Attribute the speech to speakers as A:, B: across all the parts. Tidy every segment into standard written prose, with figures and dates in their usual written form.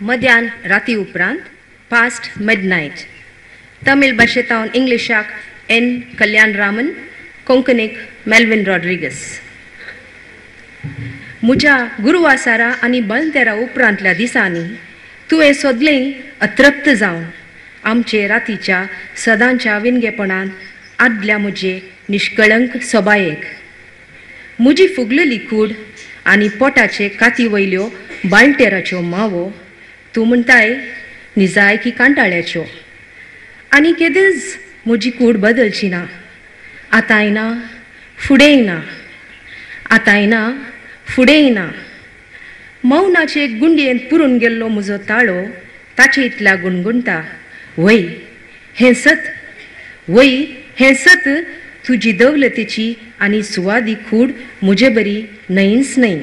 A: मध्यान राती उपरांत पास्ट मिडनाईट. तमिळ भाशेंतावन इंग्लिशाक एन कल्याण रामन, कोंकणीक मेल्विन रॉड्रिगस. म्हज्या गुरुवासारा आनी बळतेरा उपरांतल्या दिसांनी तुवें सोदलें अतृप्त जावन आमचे रातीच्या सदांच्या विनगेपणान आदल्या म्हजे निश्कळंक सोबायेक. म्हजी फुगलेली कूड आनी पोटाचे काती वयल्यो बाळटेराच्यो मावो तूं म्हणटाय निजाय की कांटाळ्याच्यो. आनी केदेंच म्हजी कूड बदलची ना. आतांय ना, फुडेंय ना. आतांय ना, फुडेंय ना. मौनाचे गुंडयेंत पुरून गेल्लो म्हजो ताळो ताचे इतल्या गुणगुणटा. वय हें सत, वय हें सत तुजी दवलतेची आनी सुवादी कूड म्हजे बरी न्हयच न्हय.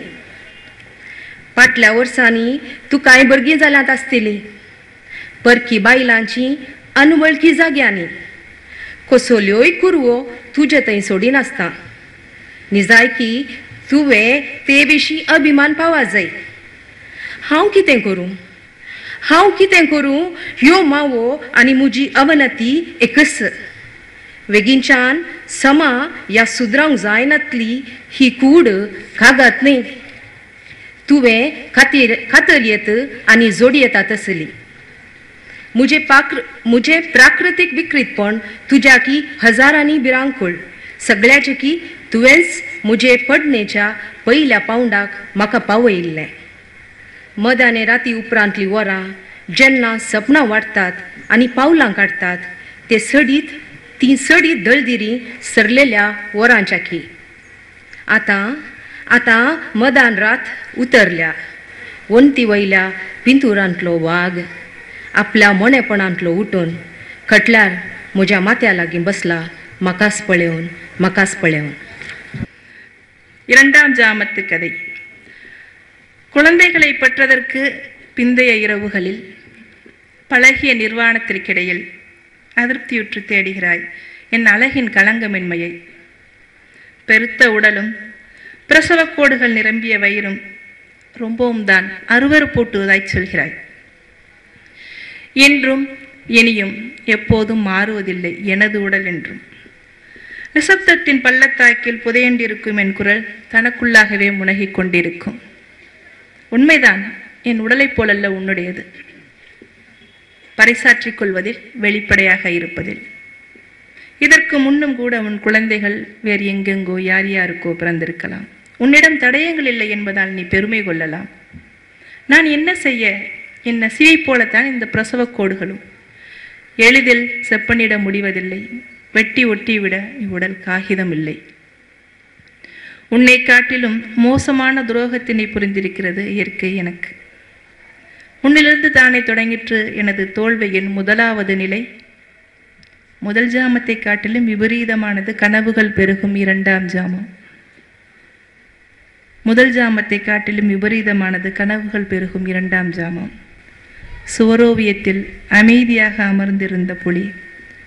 A: फाटल्या वर्सांनी तूं कांय भुरगीं जाल्यांत आसतलीं. परकी बायलांची अनवळखी जाग्यांनी कोसोल्योय कुरवो तुजे थंय सोडी नासता. निजाय की तुवें ते विशीं अभिमान पावा जाय. हांव कितें करूं, हांव कितें करूं ह्यो मावो आनी म्हजी अवनती एकच. वेगीनच्यान समा ह्या सुदरावंक जायनातली ही कूड कागात न्ही. तुवें खातरयेत आनी जोडयेतात आसली. म्हजे प्राकृतीक विकृतपण तुज्याकी हजारांनी भिरांकूळ. सगळ्याचे की तुवेंच म्हजे पडणेच्या पयल्या पावंडाक म्हाका पावयल्लें. मदाने राती उपरांतली वरां जेन्ना सपनां वाडटात आनी पावलां काडटात ते ती सडीत दळदिरी सरलेल्या वरांच्या की. आतां मदान रात उतरल्या. वंती वयल्या पिंतुरांतलो वाग आपल्या मोणेपणांतलो उठून खटल्यार म्हज्या माथ्या लागीं बसला म्हाकाच पळेवन, म्हाकाच पळेवन.
B: இரண்டாம் ஜாமத்து கதை. குழந்தைகளை பெற்றதற்கு பிந்தைய இரவுகளில் பழகிய நிர்வாணத்திற்கிடையில் அதிருப்தியுற்று தேடுகிறாய் என் அழகின் களங்கமின்மையை. பெருத்த உடலும் பிரசவக்கோடுகள் நிரம்பிய வயிறும் ரொம்பவும் தான் அருவருப்பூட்டுவதாய் சொல்கிறாய். என்றும் இனியும் எப்போதும் மாறுவதில்லை எனது உடல் என்றும். நிசப்தத்தின் பள்ளத்தாக்கில் புதையண்டிருக்கும் என் குரல் தனக்குள்ளாகவே முனகிக் கொண்டிருக்கும். உண்மைதான், என் உடலைப் போலல்ல உன்னுடையது. பறைசாற்றிக் கொள்வதில் வெளிப்படையாக இருப்பதில். இதற்கு முன்னும் கூட உன் குழந்தைகள் வேறு எங்கெங்கோ யார் யாருக்கோ பிறந்திருக்கலாம். உன்னிடம் தடயங்கள் இல்லை என்பதால் நீ பெருமை கொள்ளலாம். நான் என்ன செய்ய? என் நசிவை போலத்தான் இந்த பிரசவ கோடுகளும். எளிதில் செப்பனிட முடிவதில்லை. வெட்டி ஒட்டிவிட இவ்வுடல் காகிதம் இல்லை. உன்னை காட்டிலும் மோசமான துரோகத்தினை புரிந்திருக்கிறது இயற்கை எனக்கு. உன்னிலிருந்து தானே தொடங்கிற்று எனது தோல்வியின் முதலாவது நிலை. முதல் ஜாமத்தை காட்டிலும் விபரீதமானது கனவுகள் பெருகும் இரண்டாம் ஜாமம். முதல் ஜாமத்தை காட்டிலும் விபரீதமானது கனவுகள் பெருகும் இரண்டாம் ஜாமம். சுவரோவியத்தில் அமைதியாக அமர்ந்திருந்த புலி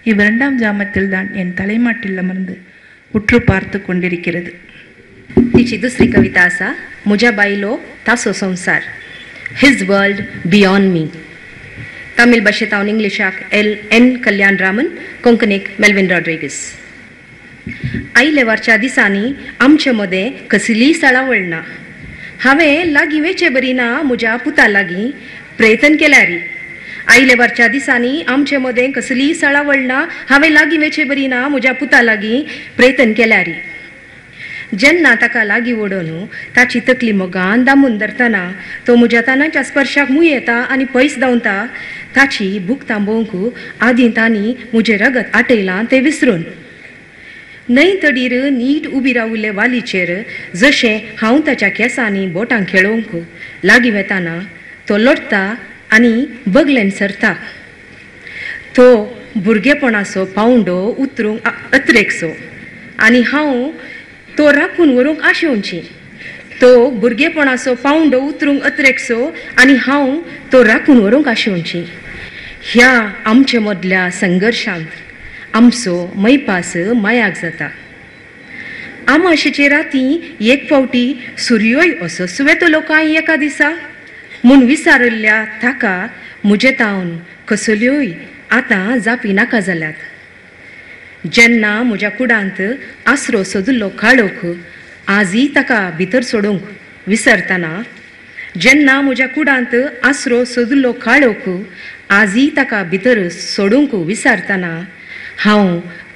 B: இவ்விரண்டாம் ஜாமத்தில் தான் என் தலைமாட்டில் अमर्ந்து उठ्रू पार्த்து கொண்டிருக்கிறது.
A: तिची दुसरी कविता आसा म्हज्या बायलो तासो संसार. His world beyond me. Tamil भाशेंतावन इंग्लिशाक एन कल्याण रामन, कोंकणीक मेल्विन रॉड्रिगस. आयले वारच्या दिसांनी आमचे मदें कसलीय सळावळ ना. हांवें लागीं वेचे बरी ना म्हज्या पुता लागीं प्रयत्न केल्यारी. आयले वारच्या दिसांनी आमचे मदें कसलीय सळावळ ना. हांवें लागीं वेचे बरी ना म्हज्या पुता लागीं प्रयत्न केल्यारी. जेन्ना ताका लागीं ओडून ताची तकली मोगान दामून धरतना तो म्हज्या तानाच्या स्पर्शाक मूय येता आनी पयस धांवता. ताची भूक थांबोवंक आदीं तांणी म्हजें रगत आटयलां तें विसरून. न्हय तडीर नीट उबी राविल्ले वालीचेर जशें हांव ताच्या केंसांनी बोटां खेळोवंक लागीं वेताना तो लोटता आनी बगलेन सरता. तो भुरगेपणाचो पावंडो उतरूंक अत्रेकसो आनी हांव तो राखून व्हरूंक आशेवची. तो भुरगेपणाचो पावंडो उतरूंक अत्रेकसो आनी हांव तो राखून व्हरूंक आशेवची. ह्या आमचे मदल्या संघर्शांत आमचो मैपास मायाक जाता. आमाशेचे राती एक फावटी सुर्योय असो सुवेतलो कांय एका दिसा. म्हूण विचारिल्ल्या ताका म्हजे तावन कसल्योय आतां जापी नाका जाल्यात. जेन्ना म्हज्या कुडांत आसरो सोदिल्लो काळोख आजय ताका भितर सोडूंक विसरतना, जेन्ना म्हज्या कुडांत आसरो सोदिल्लो काळोख आजय ताका भितर सोडूंक विसरतना, हांव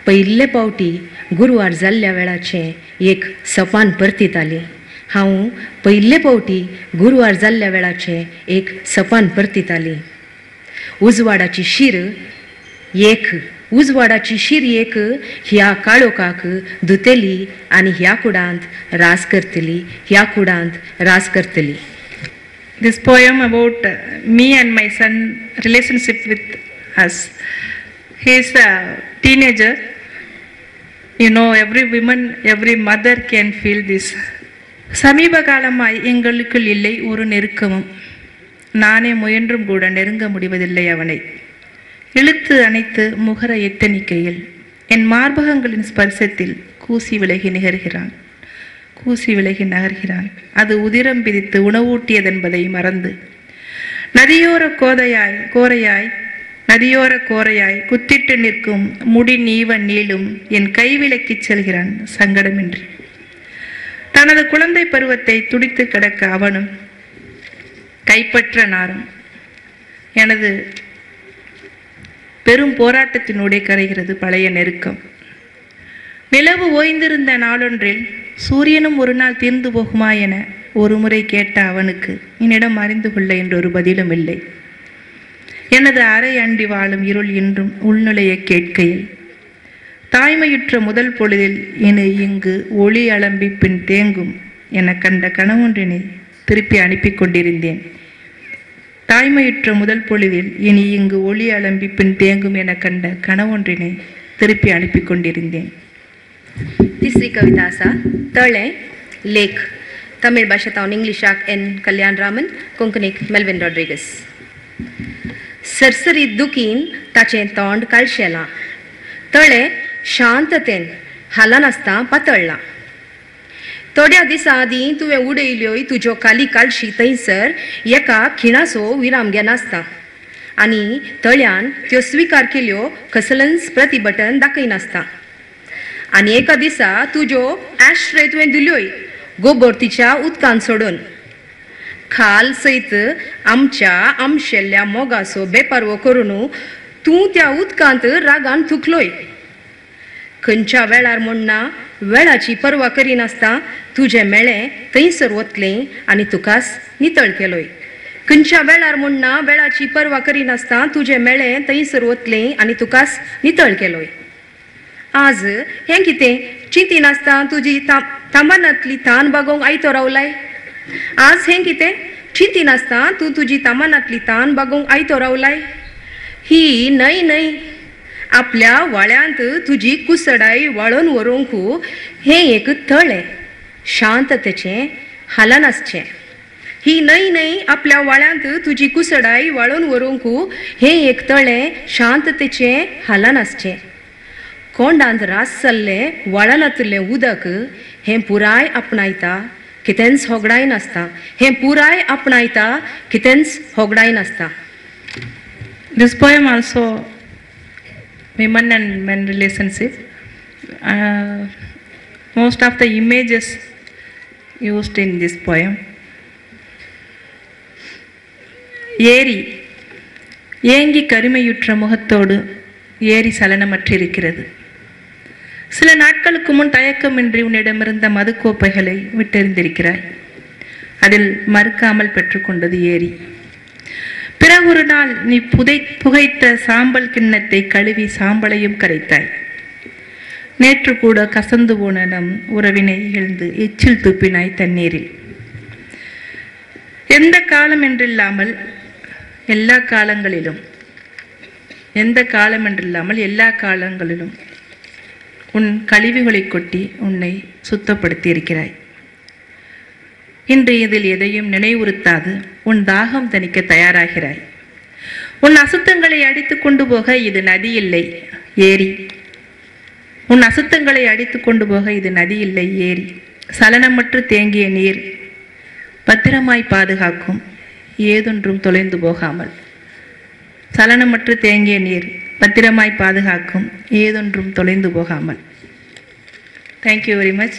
A: पयले फावटी गुरवार जाल्ल्या वेळाचें एक सपान परतीतालें. हांव पयले फावटी गुरवार जाल्ल्या वेळाचें एक सपान परतीतालें. उजवाडाची शीर एक ह्या काळोखाक धुतेली आनी ह्या कुडांत रास करतली, ह्या कुडांत रास करतली.
B: This poem about me and my son relationship with us. He is a teenager. You know, every woman, every mother can feel this. சமீப காலமாய் எங்களுக்குள் இல்லை ஒரு நெருக்கமும். நானே முயன்றும் கூட நெருங்க முடிவதில்லை அவனை. இழுத்து அணைத்து முகர எத்தனிக்கையில் என் மார்பகங்களின் ஸ்பர்சத்தில் கூசி விலகி நகர்கிறான். அது உதிரம் பிதித்து உணவூட்டியதென்பதை மறந்து நதியோர கோரையாய் குத்திட்டு நிற்கும் முடி நீவன் நீளும் என் கைவிலக்கிச் செல்கிறான் சங்கடமின்றி. தனது குழந்தை பருவத்தை துடித்து கிடக்க அவனும் கைப்பற்ற நாரும். எனது பெரும் போராட்டத்தினூடே கரைகிறது பழைய நெருக்கம். நிலவு ஓய்ந்திருந்த நாளொன்றில் சூரியனும் ஒரு நாள் தீர்ந்து போகுமா என ஒரு முறை கேட்ட அவனுக்கு என்னிடம் அறிந்து கொள்ள என்றொரு பதிலும் இல்லை. எனது அறை அண்டி வாழும் இருள் இன்றும் உள்நுழைய கேட்கையில் தாய்மையுற்ற முதல் பொழுதில் இனி இங்கு ஒளி அலம்பி பின் தேங்கும் என கண்ட கனவொன்றினை திருப்பி அனுப்பி கொண்டிருந்தேன். தாய்மையுற்ற முதல் பொழுதில் இனி இங்கு ஒளி அலம்பி பின் தேங்கும் என கண்ட கனவொன்றினை திருப்பி அனுப்பி கொண்டிருந்தேன்.
A: तिसरी कविता आसा तळे लेख. तमिळ भाशेंत हांव इंग्लिशाक एन कल्याण रामन, कोंकणीक मेल्विन रॉड्रिगस. सरसरीत दुखीन ताचें तोंड काळशेलां. तळे शांततेन हालानासता पातळ्ळां. थोड्या दिसां आदीं तुवें उडयल्योय तुज्यो काली काळशी थंयसर एका खिणाचो विराम घेनासता आनी तळ्यान त्यो स्विकार केल्यो कसलंच प्रतिभटन दाखयनासता. आनी एका दिसा तुज्यो ॲश्ट्रे तुवें दिल्योय गोबोरतीच्या उदकान सोडून. खाल सयत आमच्या आमशेल्ल्या मोगाचो बेपारवो करून तूं त्या उदकांत रागान थुकलोय. खंयच्या वेळार म्हणना वेळाची पर्वा करिनासता तुजें मेळें थंयसर वतलें आनी तुकास नितळ केलोय. खंयच्या वेळार म्हणना वेळाची पर्वा करिनासता तुजें मेळें थंयसर वतलें आनी तुकास नितळ केलोय. आज हें कितें चिंती नासता तुजी तामानांतली तान बागोवंक आयतो रावलाय. आज हें कितें चिंती नासता तूं तुजी तामानांतली तान बागोवंक आयतो रावलाय. ही न्हय आपल्या वाळ्यांत तुजी कुसडाय वाळोवन व्हरूंक हें एक तळें शांततेचें हालानासचें. ही न्हय आपल्या वाळ्यांत तुजी कुसडाय वाळोवन व्हरूंक हें एक तळें शांततेचें हालानासचें. कोंडांत रास जाल्लें वाळांतलें उदक हें पुराय आपणायता कितेंच होगडाय नासता. हें पुराय आपणायता कितेंच होगडाय नासता.
B: This poem also women and men relationship. Most of the images used in this poem. ஏரி ஏங்கி கருமையுற்ற முகத்தோடு ஏரி சலனமற்றிருக்கிறது. சில நாட்களுக்கு முன் தயக்கமின்றி உன்னிடமிருந்த மதுக்கோப்பைகளை விட்டெறிந்திருக்கிறாய். அதில் மறுக்காமல் பெற்றுக்கொண்டது ஏரி. பிறகு ஒரு நாள் நீ புகைத்த சாம்பல் கிண்ணத்தை கழுவி சாம்பலையும் கரைத்தாய். நேற்று கூட கசந்து போன நம் உறவினை இழந்து எச்சில் துப்பினாய் தண்ணீரில். எந்த காலம் என்றில்லாமல் எல்லா காலங்களிலும் உன் கழிவுகளை கொட்டி உன்னை சுத்தப்படுத்தி இருக்கிறாய். இன்று இதில் எதையும் நினைவுறுத்தாது உன் தாகம் தணிக்க தயாராகிறாய். உன் அசுத்தங்களை அடித்து கொண்டு போக இது நதி இல்லை ஏரி. உன் அசுத்தங்களை அடித்து கொண்டு போக இது நதி இல்லை ஏரி. சலனமற்று தேங்கிய நீர் பத்திரமாய் பாதுகாக்கும் ஏதொன்றும் தொலைந்து போகாமல். சலனமற்று தேங்கிய நீர் பத்திரமாய் பாதுகாக்கும், ஏதொன்றும் தொலைந்து போகாமல். Thank you very much.